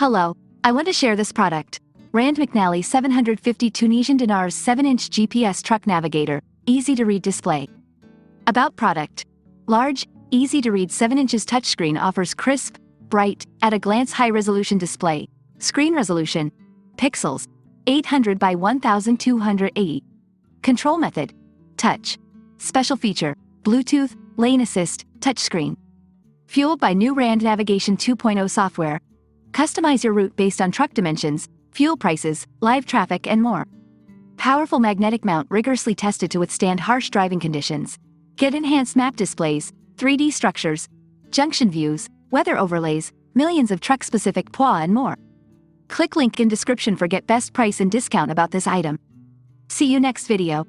Hello, I want to share this product. Rand McNally 750 Tunisian dinars 7-inch GPS truck navigator, easy to read display. About product. Large, easy to read 7 inches touchscreen offers crisp, bright, at a glance high-resolution display. Screen resolution. Pixels. 800 by 1280. Control method. Touch. Special feature. Bluetooth, lane assist, touchscreen. Fueled by new Rand Navigation 2.0 software. Customize your route based on truck dimensions, fuel prices, live traffic, and more. Powerful magnetic mount rigorously tested to withstand harsh driving conditions. Get enhanced map displays, 3D structures, junction views, weather overlays, millions of truck-specific POI and more. Click link in description for get best price and discount about this item. See you next video.